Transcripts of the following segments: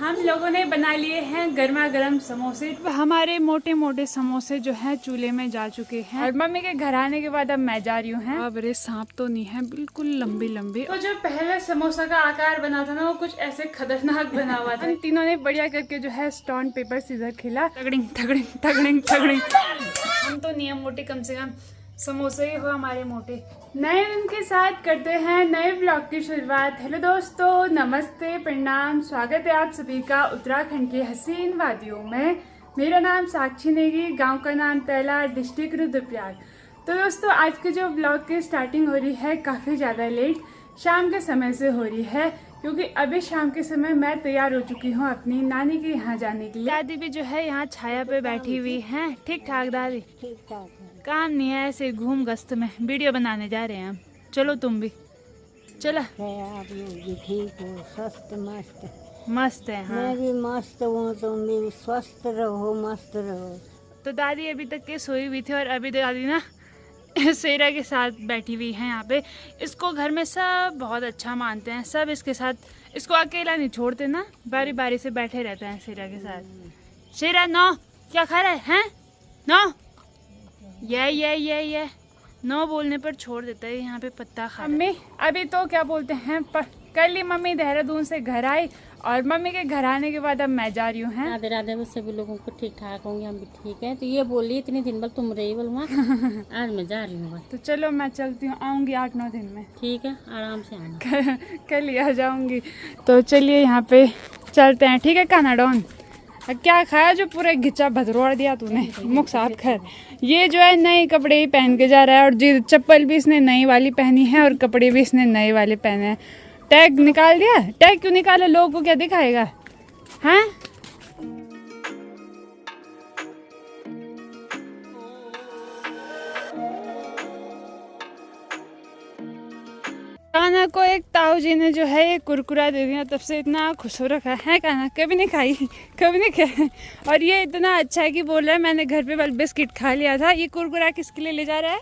हम लोगों ने बना लिए हैं गर्मा गर्म समोसे। हमारे मोटे मोटे समोसे जो हैं चूल्हे में जा चुके हैं और मम्मी के घर आने के बाद अब मैं जा रही हूँ। अब अरे सांप तो नहीं है, बिल्कुल लंबी लंबी। तो जो पहले समोसा का आकार बना था ना वो कुछ ऐसे खतरनाक बना हुआ था। तीनों ने बढ़िया करके जो है स्टोन पेपर सीजर खेला, तगड़िंग तगड़िंग तगड़िंग तगड़िंग। हम तो नहीं है मोटे, कम से कम समोसे ही हो हमारे मोटे। नए दिन के साथ करते हैं नए ब्लॉग की शुरुआत। हेलो दोस्तों, नमस्ते, प्रणाम, स्वागत है आप सभी का उत्तराखंड के हसीन वादियों में। मेरा नाम साक्षी नेगी, गांव का नाम तैला, डिस्ट्रिक्ट रुद्रप्रयाग। तो दोस्तों आज के जो ब्लॉग की स्टार्टिंग हो रही है काफ़ी ज़्यादा लेट शाम के समय से हो रही है, क्योंकि अभी शाम के समय मैं तैयार हो चुकी हूँ अपनी नानी के यहाँ जाने के लिए। दादी भी जो है यहाँ छाया पे बैठी हुई हैं। ठीक ठाक दादी? ठीक ठाक है। काम नहीं है, ऐसे घूम गश्त में वीडियो बनाने जा रहे हैं हम। चलो तुम भी चला। आप लोग भी ठीक हो, स्वस्थ मस्त? मस्त है। हाँ मैं भी मस्त हूँ, तुम भी स्वस्थ रहो, मस्त रहो। तो दादी अभी तक के सोई हुई थी और अभी दादी ना शेरा के साथ बैठी हुई है यहाँ पे। इसको घर में सब बहुत अच्छा मानते हैं, सब इसके साथ, इसको अकेला नहीं छोड़ते ना, बारी बारी से बैठे रहते हैं शेरा के साथ। शेरा नो क्या खा रहा है? नो ये नो बोलने पर छोड़ देता है यहाँ पे पत्ता खा। मम्मी अभी तो क्या बोलते हैं कल ही मम्मी देहरादून से घर आई और मम्मी के घर आने के बाद अब मैं जा रही हूँ। राधे राधे। वो सभी लोगों को ठीक ठाक होंगे, हम भी ठीक है। तो ये बोली इतनी दिन भर तुम रही बोल आज मैं जा रही हूँ। तो चलो मैं चलती हूँ, आऊँगी 8-9 दिन में। ठीक है, आराम से आना। कल ही आ जाऊँगी। तो चलिए यहाँ पे चलते हैं, ठीक है? काना डॉन क्या खाया जो पूरा घिचा भदरोड़ दिया तूने मुख साफ। खैर ये जो है नए कपड़े ही पहन के जा रहा है और जी चप्पल भी इसने नई वाली पहनी है और कपड़े भी इसने नए वाले पहने हैं। टैग निकाल दिया? टैग क्यों निकाला? लोगों को क्या दिखाएगा? हैं? काना को एक ताऊ जी ने जो है ये कुरकुरा दे दिया, तब से इतना खुश हो रखा है। काना कभी नहीं खाई, कभी नहीं खाई। और ये इतना अच्छा है कि बोल रहा है मैंने घर पे बल बिस्किट खा लिया था। ये कुरकुरा किसके लिए ले जा रहा है?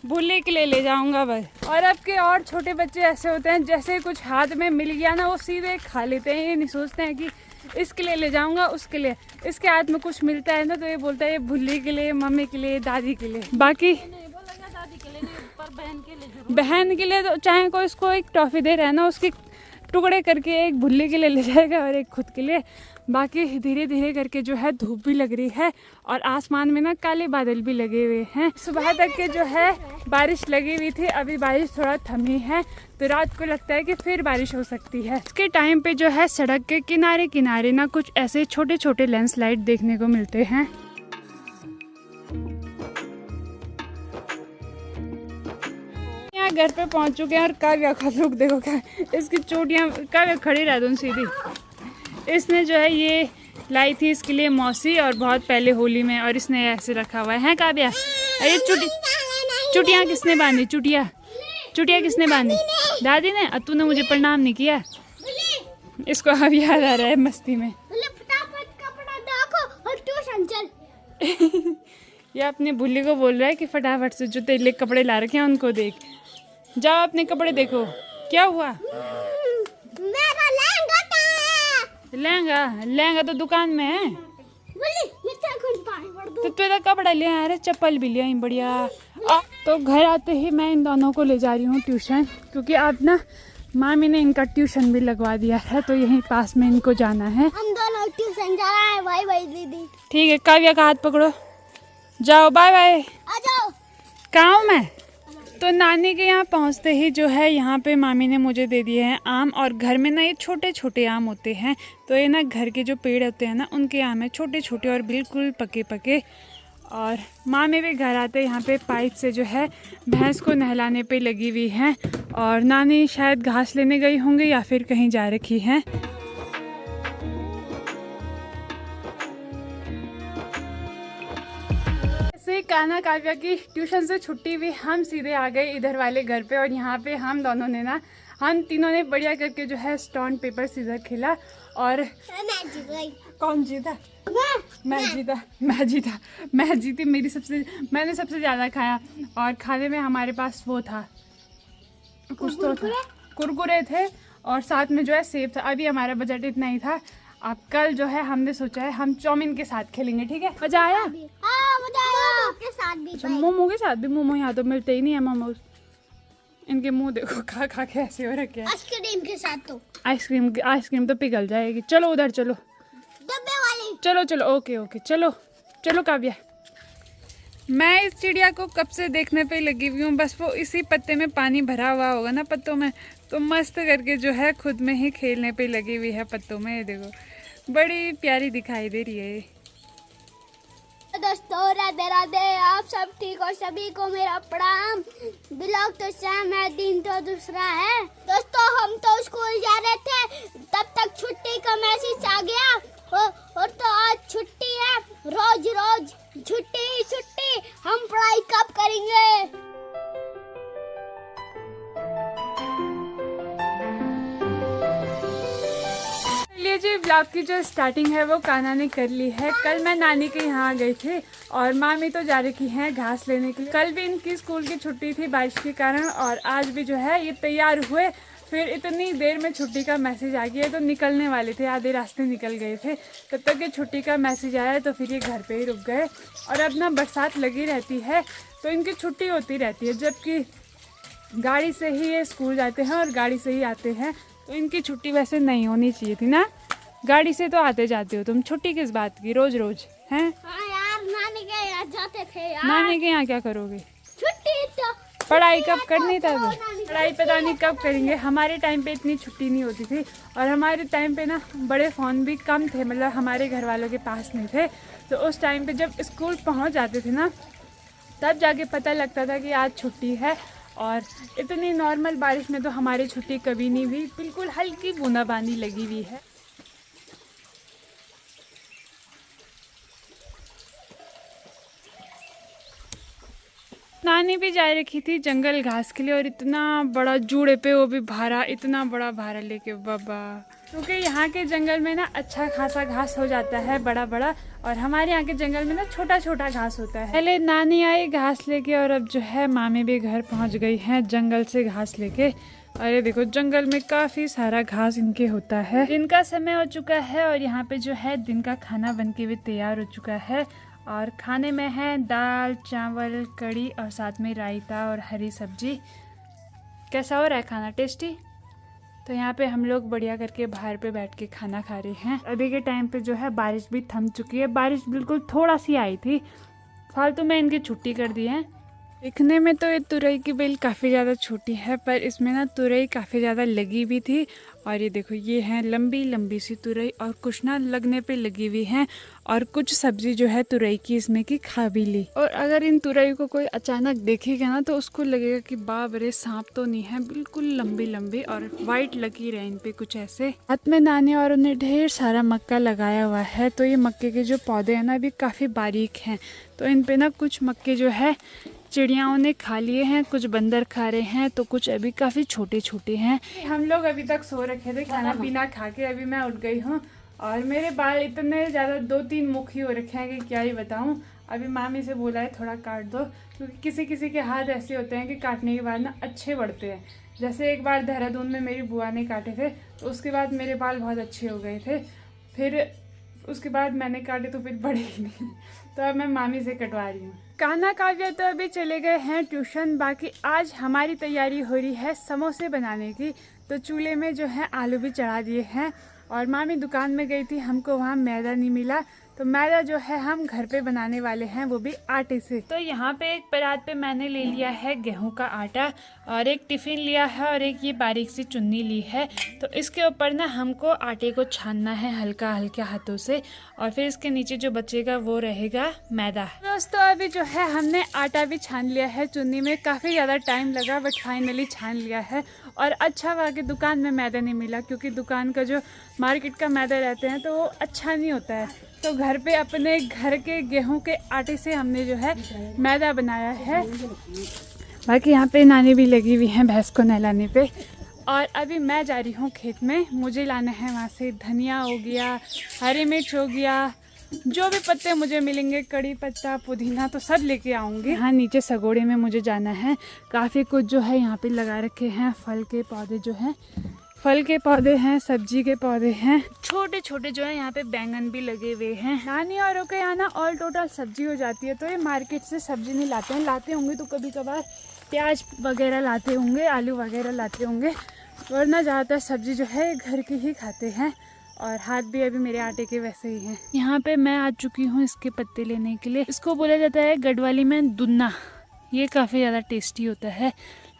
भुल्ले के लिए ले जाऊंगा बस। और अब के और छोटे बच्चे ऐसे होते हैं, जैसे कुछ हाथ में मिल गया ना वो सीधे खा लेते हैं। ये नहीं सोचते हैं कि इसके लिए ले जाऊंगा, उसके लिए। इसके हाथ में कुछ मिलता है ना तो ये बोलता है ये भुल्ली के लिए, मम्मी के लिए, दादी के लिए। बाकी बहन के लिए तो चाहे कोई इसको एक टॉफी दे रहा है ना, उसके टुकड़े करके एक भुल्ली के लिए ले जाएगा और एक खुद के लिए। बाकी धीरे धीरे करके जो है धूप भी लग रही है और आसमान में ना काले बादल भी लगे हुए हैं। सुबह तक के जो है बारिश लगी हुई थी, अभी बारिश थोड़ा थमी है तो रात को लगता है कि फिर बारिश हो सकती है। इसके टाइम पे जो है सड़क के किनारे किनारे ना कुछ ऐसे छोटे छोटे लैंडस्लाइड देखने को मिलते हैं। घर पे पहुंच चुके हैं और काव्या का लुक देखो, क्या इसकी चोटियां। काव्या खड़ी रह दो सीधी। इसने जो है ये लाई थी इसके लिए मौसी और बहुत पहले होली में, और इसने ऐसे रखा हुआ है। काव्या अरे चुटियां किसने बांधी? चुटिया किसने बांधी? दादी ने। अब तूने मुझे प्रणाम नहीं किया। इसको अब याद आ रहा है मस्ती में। ये अपनी भुल्ली को बोल रहा है कि फटाफट से जो तेरे कपड़े ला रखे हैं उनको देख। जाओ अपने कपड़े देखो। क्या हुआ? मेरा लहंगा तो दुकान में है। तो तेरा कपड़ा ले आया रे, चप्पल भी ले आई बढ़िया। तो घर आते ही मैं इन दोनों को ले जा रही हूँ ट्यूशन, क्योंकि अब ना मामी ने इनका ट्यूशन भी लगवा दिया है तो यहीं पास में इनको जाना है। हम दोनों ट्यूशन जा रहे हैं। बाय बाय दीदी। ठीक है, काव्या का हाथ पकड़ो, जाओ बाय बाय। आ जाओ। कहाँ मैं? तो नानी के यहाँ पहुँचते ही जो है यहाँ पे मामी ने मुझे दे दिए हैं आम। और घर में ना ये छोटे छोटे आम होते हैं, तो ये ना घर के जो पेड़ होते हैं ना उनके आम है, छोटे छोटे और बिल्कुल पके पके। और मामी भी घर आते यहाँ पे पाइप से जो है भैंस को नहलाने पे लगी हुई हैं। और नानी शायद घास लेने गई होंगी या फिर कहीं जा रखी हैं। काना काव्या की ट्यूशन से छुट्टी हुई, हम सीधे आ गए इधर वाले घर पे। और यहाँ पे हम दोनों ने ना, हम तीनों ने बढ़िया करके जो है स्टोन पेपर सीजर खेला। और कौन जीता? मैं जीती। मैंने सबसे ज़्यादा खाया। और खाने में हमारे पास वो था, कुछ तो था, कुरकुरे थे और साथ में जो है सेब था। अभी हमारा बजट इतना ही था। अब कल जो है हमने सोचा है हम चाउमीन के साथ खेलेंगे, ठीक है? मजा आया? मजा आया के साथ भी। अच्छा, मोमो के साथ भी? मोमो यहाँ तो मिलते ही नहीं है मोमोज। इनके मुंह देखो खा खा के ऐसे हो रखे हैं। आइसक्रीम के साथ तो आइसक्रीम तो पिघल जाएगी। चलो उधर चलो, डब्बे वाली। चलो चलो, ओके ओके, चलो चलो काव्या। मैं इस चिड़िया को कब से देखने पे लगी हुई हूँ। बस वो इसी पत्ते में पानी भरा हुआ होगा ना पत्तों में, तो मस्त करके जो है खुद में ही खेलने पे लगी हुई है पत्तों में। ये देखो बड़ी प्यारी दिखाई दे रही है। दोस्तों राधे राधे, आप सब ठीक हो? सभी को मेरा प्रणाम। ब्लॉग तो सेम है, दिन तो दूसरा है। दोस्तों हम तो स्कूल जा रहे थे, तब तक छुट्टी का मैसेज आ गया और तो आज छुट्टी है। रोज रोज छुट्टी ही छुट्टी, हम पढ़ाई कब करेंगे? चलिए जी, ब्लॉग की जो स्टार्टिंग है वो कान्हा ने कर ली है। कल मैं नानी के यहाँ गई थी और मामी तो जा रखी हैं घास लेने के लिए। कल भी इनकी स्कूल की छुट्टी थी बारिश के कारण, और आज भी जो है ये तैयार हुए, फिर इतनी देर में छुट्टी का मैसेज आ गया। तो निकलने वाले थे, आधे रास्ते निकल गए थे, तब तक ये छुट्टी का मैसेज आया तो फिर ये घर पे ही रुक गए। और अब ना बरसात लगी रहती है तो इनकी छुट्टी होती रहती है, जबकि गाड़ी से ही ये स्कूल जाते हैं और गाड़ी से ही आते हैं। तो इनकी छुट्टी वैसे नहीं होनी चाहिए थी ना, गाड़ी से तो आते जाते हो तुम, छुट्टी किस बात की रोज रोज हैं? हाँ यार, नानी के यहाँ जाते थे यार। नानी के यहाँ क्या करोगे? छुट्टी तो पढ़ाई कब करनी था? पढ़ाई पता नहीं कब करेंगे। हमारे टाइम पे इतनी छुट्टी नहीं होती थी, और हमारे टाइम पे ना बड़े फ़ोन भी कम थे, मतलब हमारे घर वालों के पास नहीं थे। तो उस टाइम पे जब स्कूल पहुंच जाते थे ना, तब जाके पता लगता था कि आज छुट्टी है। और इतनी नॉर्मल बारिश में तो हमारी छुट्टी कभी नहीं हुई, बिल्कुल हल्की बूंदाबांदी लगी हुई है। नानी भी जा रखी थी जंगल घास के लिए, और इतना बड़ा जूड़े पे वो भी भारा, इतना बड़ा भारा लेके बाबा। क्योंकि यहाँ के जंगल में ना अच्छा खासा घास हो जाता है बड़ा बड़ा, और हमारे यहाँ के जंगल में ना छोटा छोटा घास होता है। पहले नानी आई घास लेके, और अब जो है मामी भी घर पहुँच गई हैं जंगल से घास लेके। अरे देखो जंगल में काफ़ी सारा घास इनके होता है। दिन का समय हो चुका है और यहाँ पे जो है दिन का खाना बन के भी तैयार हो चुका है। और खाने में है दाल चावल कढ़ी और साथ में रायता और हरी सब्जी। कैसा हो रहा है खाना? टेस्टी? तो यहाँ पे हम लोग बढ़िया करके बाहर पे बैठ के खाना खा रहे हैं। अभी के टाइम पे जो है बारिश भी थम चुकी है, बारिश बिल्कुल थोड़ा सी आई थी, फालतू में इनकी छुट्टी कर दी है। दिखने में तो ये तुरई की बेल काफ़ी ज़्यादा छोटी है, पर इसमें ना तुरई काफ़ी ज़्यादा लगी भी थी। और ये देखो ये है लंबी लंबी सी तुरई, और कुछ ना लगने पे लगी हुई हैं, और कुछ सब्जी जो है तुरई की इसमें की खा भी ली। और अगर इन तुरई को कोई अचानक देखेगा ना तो उसको लगेगा कि बाप रे सांप तो नहीं है, बिल्कुल लंबी लंबी और वाइट लगी रहे इन पे कुछ ऐसे। हाथ में नानी और उन्हें ढेर सारा मक्का लगाया हुआ है, तो ये मक्के के जो पौधे हैं ना अभी काफ़ी बारीक हैं, तो इन पे ना कुछ मक्के जो है चिड़ियाओं ने खा लिए हैं, कुछ बंदर खा रहे हैं, तो कुछ अभी काफ़ी छोटे छोटे हैं। हम लोग अभी तक सो रखे थे खाना पीना खा के, अभी मैं उठ गई हूँ, और मेरे बाल इतने ज़्यादा 2-3 मुखी हो रखे हैं कि क्या ही बताऊँ। अभी मामी से बोला है थोड़ा काट दो, क्योंकि किसी किसी के हाथ ऐसे होते हैं कि काटने के बाद ना अच्छे बढ़ते हैं। जैसे एक बार देहरादून में मेरी बुआ ने काटे थे, तो उसके बाद मेरे बाल बहुत अच्छे हो गए थे, फिर उसके बाद मैंने काटे तो फिर बढ़े ही नहीं, तो अब मैं मामी से कटवा रही हूँ। कान्हा काव्या तो अभी चले गए हैं ट्यूशन। बाकी आज हमारी तैयारी हो रही है समोसे बनाने की, तो चूल्हे में जो है आलू भी चढ़ा दिए हैं। और मामी दुकान में गई थी, हमको वहाँ मैदा नहीं मिला, तो मैदा जो है हम घर पे बनाने वाले हैं, वो भी आटे से। तो यहाँ पे एक परात पे मैंने ले लिया है गेहूं का आटा, और एक टिफ़िन लिया है, और एक ये बारीक सी चुन्नी ली है। तो इसके ऊपर ना हमको आटे को छानना है हल्का हल्का हाथों से, और फिर इसके नीचे जो बचेगा वो रहेगा मैदा। दोस्तों अभी जो है हमने आटा भी छान लिया है चुन्नी में, काफ़ी ज़्यादा टाइम लगा बट फाइनली छान लिया है। और अच्छा हुआ कि दुकान में मैदा नहीं मिला, क्योंकि दुकान का जो मार्केट का मैदा रहते हैं तो वो अच्छा नहीं होता है। तो घर पे अपने घर के गेहूं के आटे से हमने जो है मैदा बनाया है। बाकी यहाँ पे नानी भी लगी हुई हैं भैंस को नहलाने पे। और अभी मैं जा रही हूँ खेत में, मुझे लाना है वहाँ से धनिया हो गया, हरी मिर्च हो गया, जो भी पत्ते मुझे मिलेंगे, कड़ी पत्ता पुदीना, तो सब लेके आऊँगी। हाँ नीचे सगोड़े में मुझे जाना है, काफ़ी कुछ जो है यहाँ पे लगा रखे हैं फल के पौधे जो हैं, फल के पौधे हैं, सब्जी के पौधे हैं, छोटे छोटे जो है यहाँ पे बैंगन भी लगे हुए हैं। नानी औरों के यहाँ ना ऑल टोटल सब्जी हो जाती है, तो ये मार्केट से सब्जी नहीं लाते हैं। लाते होंगे तो कभी कभार प्याज वगैरह लाते होंगे, आलू वगैरह लाते होंगे, वरना ज़्यादातर सब्जी जो है घर की ही खाते हैं। और हाथ भी अभी मेरे आटे के वैसे ही हैं। यहाँ पे मैं आ चुकी हूँ इसके पत्ते लेने के लिए। इसको बोला जाता है गढ़वाली में दुन्ना। ये काफ़ी ज़्यादा टेस्टी होता है,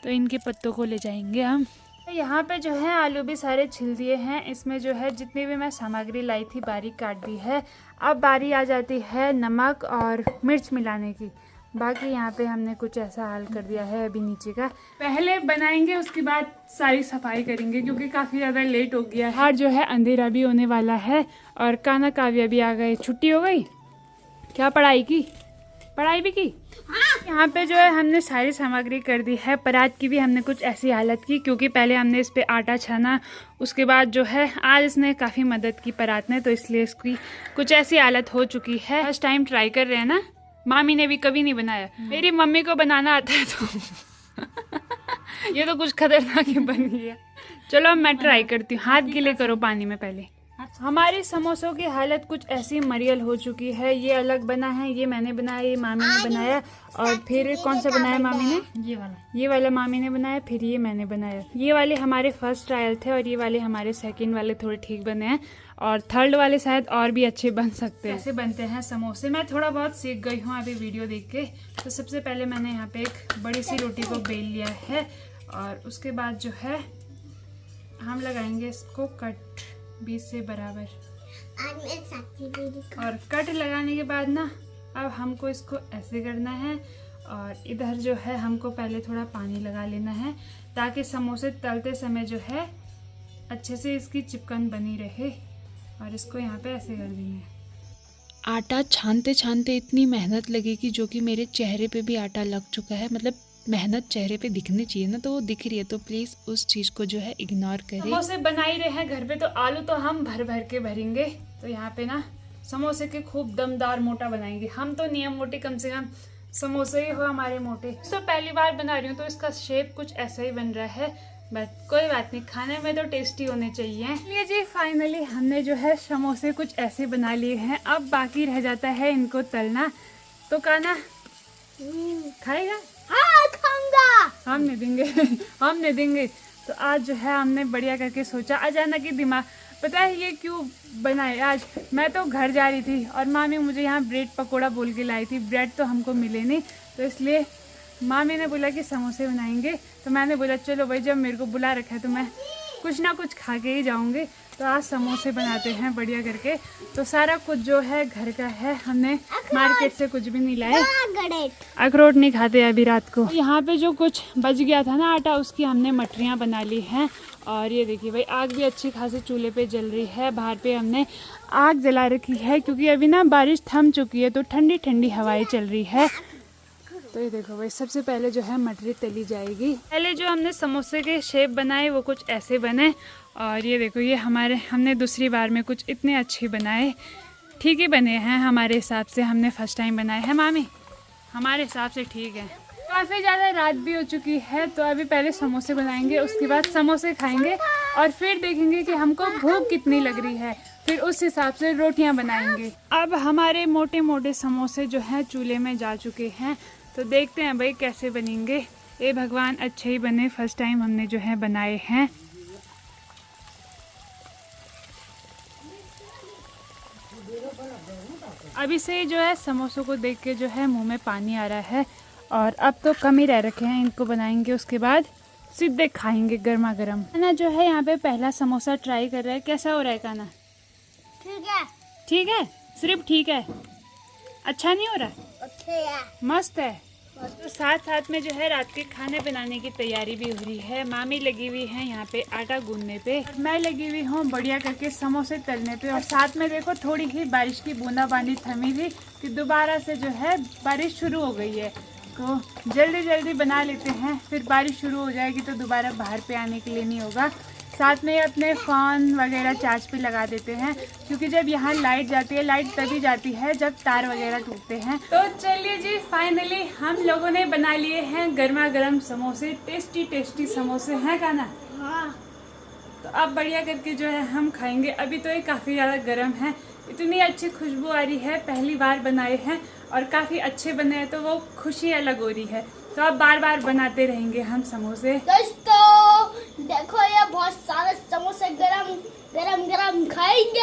तो इनके पत्तों को ले जाएंगे हम। यहाँ पे जो है आलू भी सारे छिल दिए हैं। इसमें जो है जितनी भी मैं सामग्री लाई थी बारीक काट दी है। अब बारी आ जाती है नमक और मिर्च मिलाने की। बाकी यहाँ पे हमने कुछ ऐसा हाल कर दिया है अभी नीचे का। पहले बनाएंगे, उसके बाद सारी सफाई करेंगे, क्योंकि काफ़ी ज़्यादा लेट हो गया है। बाहर जो है अंधेरा भी होने वाला है। और काना काव्या भी आ गए। छुट्टी हो गई क्या? पढ़ाई भी की। यहाँ पे जो है हमने सारी सामग्री कर दी है। परात की भी हमने कुछ ऐसी हालत की, क्योंकि पहले हमने इस पे आटा छाना, उसके बाद जो है आज इसने काफ़ी मदद की परात ने, तो इसलिए इसकी कुछ ऐसी हालत हो चुकी है। फर्स्ट टाइम ट्राई कर रहे हैं ना। मामी ने भी कभी नहीं बनाया। मेरी मम्मी को बनाना आता है तो ये तो कुछ खतरनाक ही बन गया। चलो मैं ट्राई करती हूँ। हाथ गीले करो पानी में पहले। हमारे समोसों की हालत कुछ ऐसी मरियल हो चुकी है। ये अलग बना है, ये मैंने बनाया, ये मामी ने बनाया, और फिर कौन सा बनाया मामी ने? ये वाला मामी ने बनाया, फिर ये मैंने बनाया। ये वाले हमारे फर्स्ट ट्रायल थे और ये वाले हमारे सेकंड वाले थोड़े ठीक बने हैं, और थर्ड वाले शायद और भी अच्छे बन सकते हैं। ऐसे बनते हैं समोसे। मैं थोड़ा बहुत सीख गई हूँ अभी वीडियो देख के। तो सबसे पहले मैंने यहाँ पे एक बड़ी सी रोटी को बेल लिया है, और उसके बाद जो है हम लगाएंगे इसको कट 20 से बराबर। और कट लगाने के बाद ना अब हमको इसको ऐसे करना है, और इधर जो है हमको पहले थोड़ा पानी लगा लेना है, ताकि समोसे तलते समय जो है अच्छे से इसकी चिपकन बनी रहे। और इसको यहाँ पे ऐसे कर देंगे। आटा छानते छानते इतनी मेहनत लगेगी, जो कि मेरे चेहरे पे भी आटा लग चुका है। मतलब मेहनत चेहरे पे दिखनी चाहिए ना, तो वो दिख रही है, तो प्लीज उस चीज को जो है इग्नोर करें। समोसे बना ही रहे हैं घर पे, तो आलू तो हम भर भर के भरेंगे। तो यहाँ पे ना समोसे के खूब दमदार मोटा बनाएंगे। हम तो नियम मोटे, कम से कम समोसे ही हो हमारे मोटे। तो पहली बार बना रही हूँ, तो इसका शेप कुछ ऐसा ही बन रहा है, बट कोई बात नहीं, खाने में तो टेस्टी होने चाहिए। ये जी फाइनली हमने जो है समोसे कुछ ऐसे बना लिए हैं। अब बाकी रह जाता है इनको तलना। तो काना खाएगा? हाँ खाऊंगा। हमने देंगे। तो आज जो है हमने बढ़िया करके सोचा, अचानक ही दिमाग, पता है ये क्यों बनाए? आज मैं तो घर जा रही थी और मामी मुझे यहाँ ब्रेड पकोड़ा बोल के लाई थी। ब्रेड तो हमको मिले नहीं, तो इसलिए मामी ने बोला कि समोसे बनाएंगे। तो मैंने बोला चलो भाई, जब मेरे को बुला रखा है तो मैं कुछ ना कुछ खा के ही जाऊंगी। तो आज समोसे बनाते हैं बढ़िया करके। तो सारा कुछ जो है घर का है, हमने मार्केट से कुछ भी नहीं लाए। अखरोट नहीं खाते अभी रात को। यहाँ पे जो कुछ बच गया था ना आटा, उसकी हमने मटरियाँ बना ली हैं। और ये देखिए भाई, आग भी अच्छी खासी चूल्हे पे जल रही है। बाहर पे हमने आग जला रखी है, क्योंकि अभी ना बारिश थम चुकी है, तो ठंडी ठंडी हवाएं चल रही है। तो ये देखो भाई, सबसे पहले जो है मटरी तली जाएगी। पहले जो हमने समोसे के शेप बनाए वो कुछ ऐसे बने, और ये देखो ये हमने दूसरी बार में कुछ इतने अच्छे बनाए। ठीक ही बने हैं हमारे हिसाब से, हमने फर्स्ट टाइम बनाए हैं मामी, हमारे हिसाब से ठीक है। काफ़ी ज़्यादा रात भी हो चुकी है, तो अभी पहले समोसे बनाएंगे, उसके बाद समोसे खाएंगे, और फिर देखेंगे कि हमको भूख कितनी लग रही है, फिर उस हिसाब से रोटियां बनाएंगे। अब हमारे मोटे मोटे समोसे जो हैं चूल्हे में जा चुके हैं, तो देखते हैं भाई कैसे बनेंगे। ए भगवान अच्छे ही बने, फर्स्ट टाइम हमने जो है बनाए हैं। अभी से जो है समोसों को देख के जो है मुंह में पानी आ रहा है, और अब तो कम ही रह रखे हैं। इनको बनाएंगे, उसके बाद सीधे खाएंगे गर्मा गर्म। काना जो है यहाँ पे पहला समोसा ट्राई कर रहा है। कैसा हो रहा है काना? ठीक है। ठीक है? सिर्फ ठीक है, अच्छा नहीं हो रहा? अच्छे है। मस्त है। तो साथ साथ में जो है रात के खाने बनाने की तैयारी भी हो रही है। मामी लगी हुई है यहाँ पे आटा गूंदने पे, और मैं लगी हुई हूँ बढ़िया करके समोसे तलने पे। और साथ में देखो थोड़ी ही बारिश की बूंदाबांदी थमी थी, कि दोबारा से जो है बारिश शुरू हो गई है। तो जल्दी जल्दी बना लेते हैं, फिर बारिश शुरू हो जाएगी तो दोबारा बाहर पे आने के लिए नहीं होगा। साथ में अपने फ़ोन वगैरह चार्ज पे लगा देते हैं, क्योंकि जब यहाँ लाइट जाती है, लाइट तभी जाती है जब तार वगैरह टूटते हैं। तो चलिए जी, फाइनली हम लोगों ने बना लिए हैं गर्मा गर्म समोसे। टेस्टी टेस्टी समोसे हैं काना? हाँ। तो अब बढ़िया करके जो है हम खाएंगे। अभी तो ये काफ़ी ज़्यादा गर्म है, इतनी अच्छी खुशबू आ रही है, पहली बार बनाए हैं और काफ़ी अच्छे बने हैं तो वो खुशी अलग हो रही है। तो अब बार बार बनाते रहेंगे हम समोसे। दोस्तों देखो ये बहुत सारे समोसे गरम गरम गरम खाएंगे।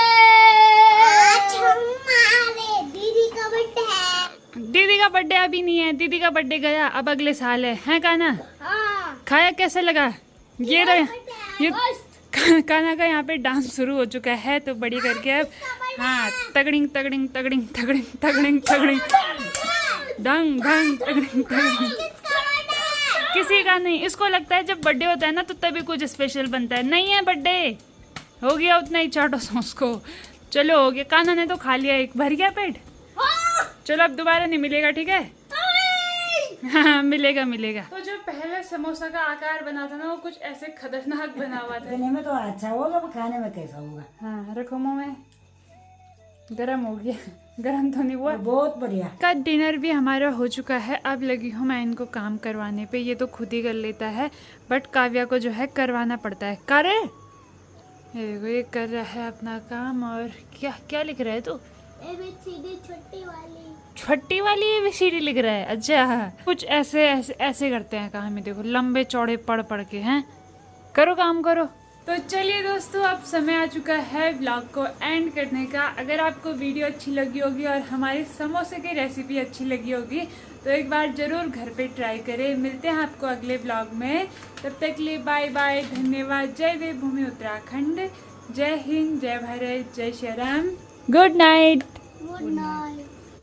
आज हमारे दीदी का बर्थडे है। दीदी का बर्थडे अभी नहीं है, दीदी का बर्थडे गया, अब अगले साल है काना? हाँ खाया कैसे लगा? ये काना का यहाँ पे डांस शुरू हो चुका है, तो बड़ी करके अब हाँ तगड़िंग तगड़िंग तगड़िंग तगड़िंग तगड़िंग तगड़िंग डंग डंग तगड़िंग तगड़िंग। किसी का नहीं, इसको लगता है जब बर्थडे होता है ना तो तभी कुछ स्पेशल बनता है। नहीं है बर्थडे, हो गया उतना ही, चाटो सॉस को। चलो हो गया, काना ने तो खा लिया, एक भर गया पेट। चलो अब दोबारा नहीं मिलेगा, ठीक है? हाँ मिलेगा मिलेगा। तो जो पहले समोसा का आकार बना था ना वो कुछ ऐसे खतरनाक बना हुआ था। खाने में तो अच्छा होगा, खाने में कैसा होगा? हाँ रखो मुँह में। गरम हो गया, गरम तो नहीं हुआ। बहुत बढ़िया। का डिनर भी हमारा हो चुका है। अब लगी हूँ मैं इनको काम करवाने पे। ये तो खुद ही कर लेता है बट काव्या को जो है करवाना पड़ता है। करे ये देखो, ये कर रहा है अपना काम। और क्या क्या लिख रहा है तू? ABCD छोटी वाली। छठी वाली ABCD लिख रहा है? अच्छा, कुछ ऐसे ऐसे ऐसे करते हैं काम में, देखो लंबे चौड़े पढ़ पढ़ के हैं। करो काम करो। तो चलिए दोस्तों, अब समय आ चुका है व्लॉग को एंड करने का। अगर आपको वीडियो अच्छी लगी होगी और हमारी समोसे की रेसिपी अच्छी लगी होगी तो एक बार जरूर घर पे ट्राई करें। मिलते हैं आपको अगले व्लॉग में, तब तक के लिए बाय बाय, धन्यवाद। जय देवभूमि उत्तराखंड, जय हिंद, जय भारत, जय Shri Ram. Good night. Good night.